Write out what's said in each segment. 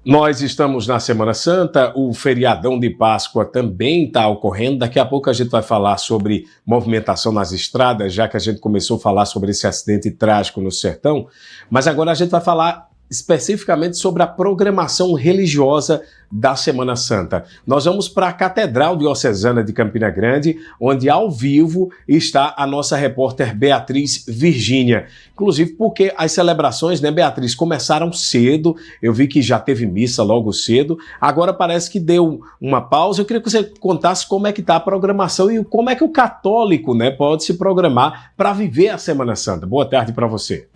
Nós estamos na Semana Santa, o feriadão de Páscoa também está ocorrendo. Daqui a pouco a gente vai falar sobre movimentação nas estradas, já que a gente começou a falar sobre esse acidente trágico no sertão. Mas agora a gente vai falar especificamente sobre a programação religiosa da Semana Santa. Nós vamos para a Catedral Diocesana de Campina Grande, onde ao vivo está a nossa repórter Beatriz Virgínia. Inclusive porque as celebrações, né, Beatriz, começaram cedo. Eu vi que já teve missa logo cedo. Agora parece que deu uma pausa. Eu queria que você contasse como é que está a programação e como é que o católico, né, pode se programar para viver a Semana Santa. Boa tarde para você.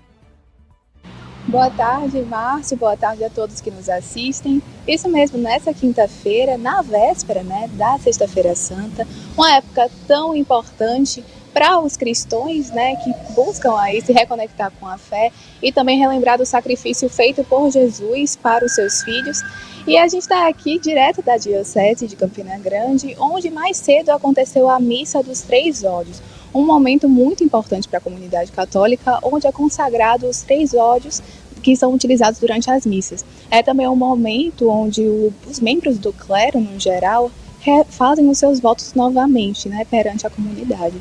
Boa tarde, Márcio. Boa tarde a todos que nos assistem. Isso mesmo, nessa quinta-feira, na véspera, da Sexta-feira Santa, uma época tão importante para os cristãos, que buscam aí se reconectar com a fé e também relembrar do sacrifício feito por Jesus para os seus filhos. E a gente está aqui direto da Diocese de Campina Grande, onde mais cedo aconteceu a Missa dos Três Ódios, um momento muito importante para a comunidade católica, onde é consagrado os três ódios que são utilizados durante as missas. É também um momento onde os membros do clero, no geral, fazem os seus votos novamente, perante a comunidade.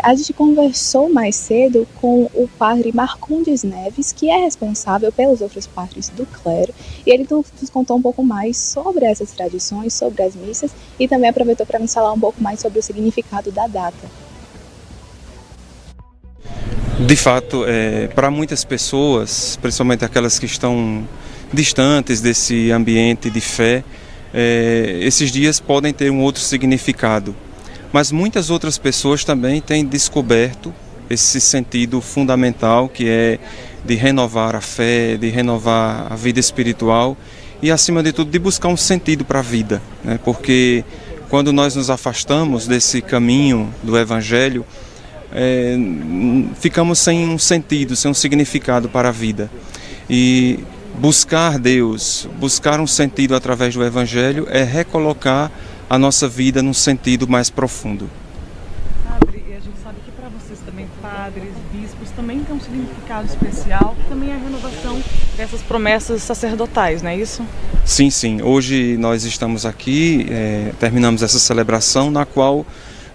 A gente conversou mais cedo com o padre Marcondes Neves, que é responsável pelos outros padres do clero, e ele nos contou um pouco mais sobre essas tradições, sobre as missas, e também aproveitou para nos falar um pouco mais sobre o significado da data. De fato, para muitas pessoas, principalmente aquelas que estão distantes desse ambiente de fé, esses dias podem ter um outro significado. Mas muitas outras pessoas também têm descoberto esse sentido fundamental que é de renovar a fé, de renovar a vida espiritual e, acima de tudo, de buscar um sentido para a vida, Porque quando nós nos afastamos desse caminho do Evangelho, ficamos sem um sentido, sem um significado para a vida. E buscar Deus, buscar um sentido através do Evangelho é recolocar a nossa vida num sentido mais profundo. Padre, e a gente sabe que para vocês também, padres, bispos, também tem um significado especial, que também é a renovação dessas promessas sacerdotais, não é isso? Sim, sim. Hoje nós estamos aqui, terminamos essa celebração na qual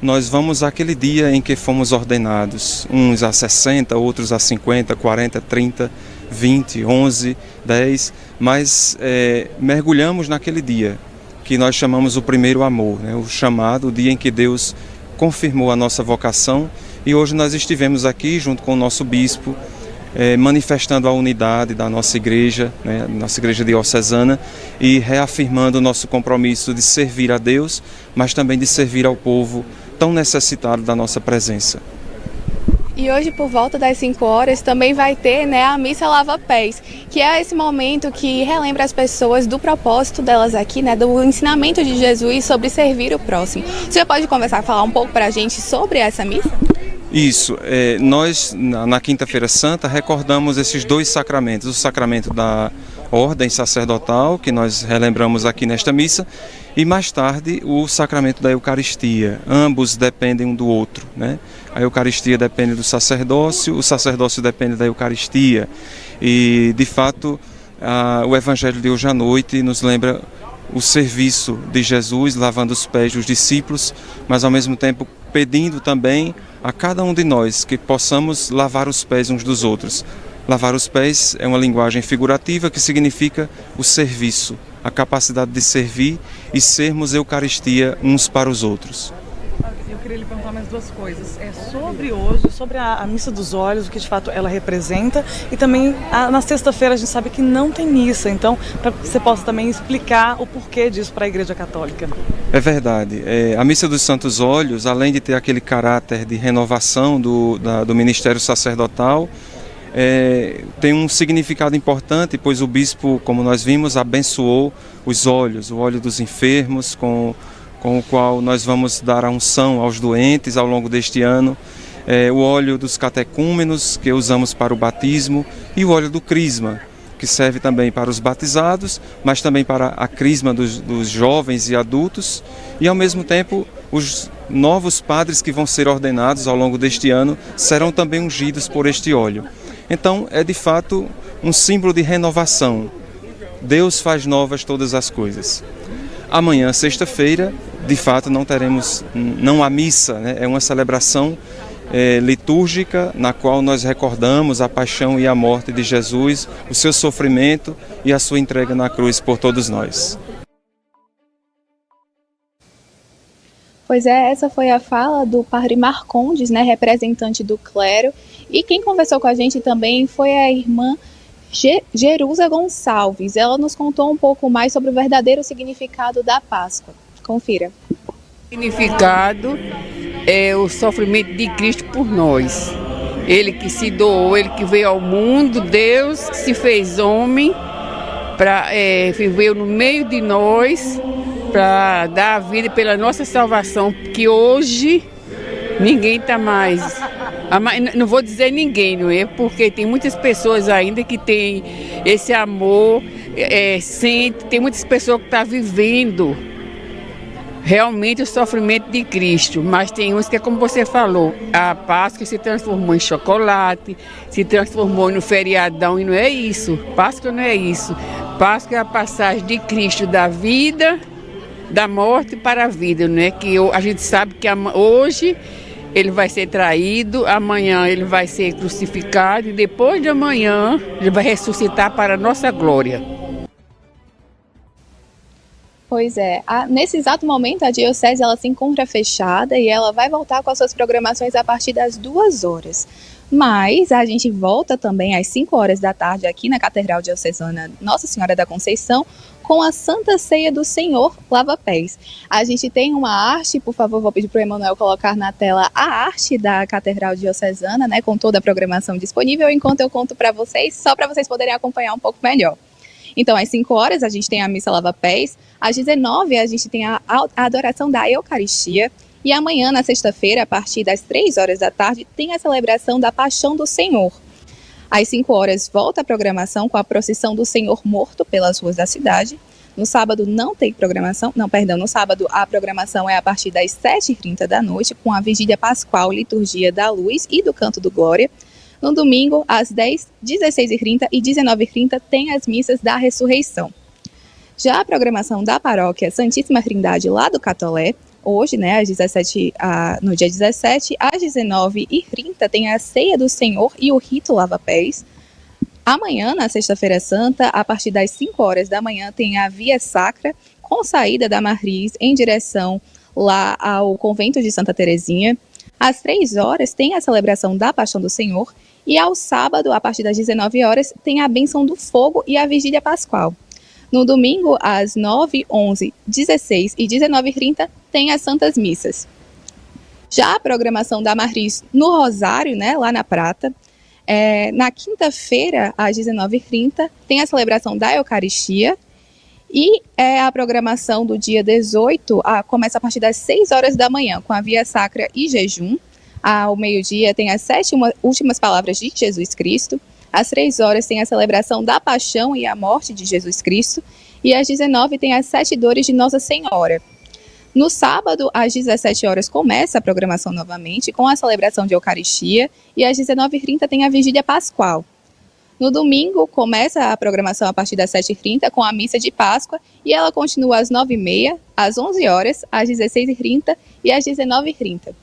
nós vamos àquele dia em que fomos ordenados, uns a 60, outros a 50, 40, 30, 20, 11, 10, mas mergulhamos naquele dia que nós chamamos o primeiro amor, o chamado, o dia em que Deus confirmou a nossa vocação, e hoje nós estivemos aqui junto com o nosso bispo, manifestando a unidade da nossa igreja, nossa igreja diocesana, e reafirmando o nosso compromisso de servir a Deus, mas também de servir ao povo tão necessitado da nossa presença. E hoje, por volta das 5 horas, também vai ter a Missa Lava Pés, que é esse momento que relembra as pessoas do propósito delas aqui, do ensinamento de Jesus sobre servir o próximo. Você pode falar um pouco para a gente sobre essa missa? Isso, nós na Quinta-feira Santa recordamos esses dois sacramentos, o sacramento da ordem sacerdotal, que nós relembramos aqui nesta missa, e mais tarde o sacramento da Eucaristia. Ambos dependem um do outro, A Eucaristia depende do sacerdócio, o sacerdócio depende da Eucaristia. E, de fato, o Evangelho de hoje à noite nos lembra o serviço de Jesus, lavando os pés dos discípulos, mas ao mesmo tempo pedindo também a cada um de nós que possamos lavar os pés uns dos outros. Lavar os pés é uma linguagem figurativa que significa o serviço, a capacidade de servir e sermos Eucaristia uns para os outros. Eu queria lhe perguntar mais duas coisas. Sobre hoje, sobre a Missa dos Olhos, o que de fato ela representa, e também na sexta-feira a gente sabe que não tem missa, então para que você possa também explicar o porquê disso para a Igreja Católica. É verdade. A Missa dos Santos Olhos, além de ter aquele caráter de renovação do ministério sacerdotal, tem um significado importante, pois o bispo, como nós vimos, abençoou os olhos, o óleo dos enfermos, com o qual nós vamos dar a unção aos doentes ao longo deste ano, o óleo dos catecúmenos, que usamos para o batismo, e o óleo do crisma, que serve também para os batizados, mas também para a crisma dos jovens e adultos, e ao mesmo tempo os novos padres que vão ser ordenados ao longo deste ano serão também ungidos por este óleo. Então é de fato um símbolo de renovação, Deus faz novas todas as coisas. Amanhã, sexta-feira, de fato não há missa, né? É uma celebração litúrgica na qual nós recordamos a paixão e a morte de Jesus, o seu sofrimento e a sua entrega na cruz por todos nós. Pois é, essa foi a fala do padre Marcondes, né, representante do clero, e quem conversou com a gente também foi a irmã Jerusa Gonçalves. Ela nos contou um pouco mais sobre o verdadeiro significado da Páscoa. Confira. O significado é o sofrimento de Cristo por nós. Ele que se doou, ele que veio ao mundo, Deus que se fez homem, viveu no meio de nós, para dar a vida pela nossa salvação, que hoje ninguém está mais. Não vou dizer ninguém, não é? Porque tem muitas pessoas ainda que têm esse amor, tem muitas pessoas que estão vivendo realmente o sofrimento de Cristo, mas tem uns que é como você falou, a Páscoa se transformou em chocolate, se transformou no feriadão, e não é isso. Páscoa não é isso. Páscoa é a passagem de Cristo da vida, da morte para a vida, né? Que a gente sabe que hoje ele vai ser traído, amanhã ele vai ser crucificado e depois de amanhã ele vai ressuscitar para a nossa glória. Pois é, nesse exato momento a diocese ela se encontra fechada e ela vai voltar com as suas programações a partir das 2 horas. Mas a gente volta também às 5 horas da tarde aqui na Catedral Diocesana Nossa Senhora da Conceição com a Santa Ceia do Senhor Lava-Pés. A gente tem uma arte, por favor, vou pedir para o Emanuel colocar na tela a arte da Catedral Diocesana, né, com toda a programação disponível, enquanto eu conto para vocês, só para vocês poderem acompanhar um pouco melhor. Então, às 5 horas a gente tem a missa lava-pés, às 19 a gente tem a adoração da Eucaristia, e amanhã, na sexta-feira, a partir das 3 horas da tarde, tem a celebração da Paixão do Senhor. Às 5 horas volta a programação com a procissão do Senhor morto pelas ruas da cidade. No sábado não tem programação, no sábado a programação é a partir das 7h30 da noite, com a Vigília Pascual, Liturgia da Luz e do Canto do Glória. No domingo, às 10, 16h30 e 19h30, tem as missas da Ressurreição. Já a programação da Paróquia Santíssima Trindade, lá do Catolé, hoje, né, no dia 17, às 19h30, tem a Ceia do Senhor e o Rito Lava-Pés. Amanhã, na Sexta-feira Santa, a partir das 5 horas da manhã, tem a Via Sacra, com saída da Marris em direção lá ao Convento de Santa Terezinha. Às 3 horas, tem a celebração da Paixão do Senhor. E ao sábado, a partir das 19 horas, tem a Bênção do Fogo e a Vigília Pascual. No domingo, às 9, 11, 16 e 19h30, tem as Santas Missas. Já a programação da Marris no Rosário, né, lá na Prata, na quinta-feira, às 19h30, tem a celebração da Eucaristia. E a programação do dia 18 começa a partir das 6 horas da manhã, com a Via Sacra e jejum. Ao meio-dia tem as 7 últimas palavras de Jesus Cristo. Às 3 horas tem a celebração da paixão e a morte de Jesus Cristo. E às 19 tem as 7 dores de Nossa Senhora. No sábado, às 17 horas, começa a programação novamente, com a celebração de Eucaristia. E às 19h30 tem a Vigília Pascual. No domingo, começa a programação a partir das 7h30 com a missa de Páscoa e ela continua às 9h30, às 11 horas, às 16h30 e às 19h30.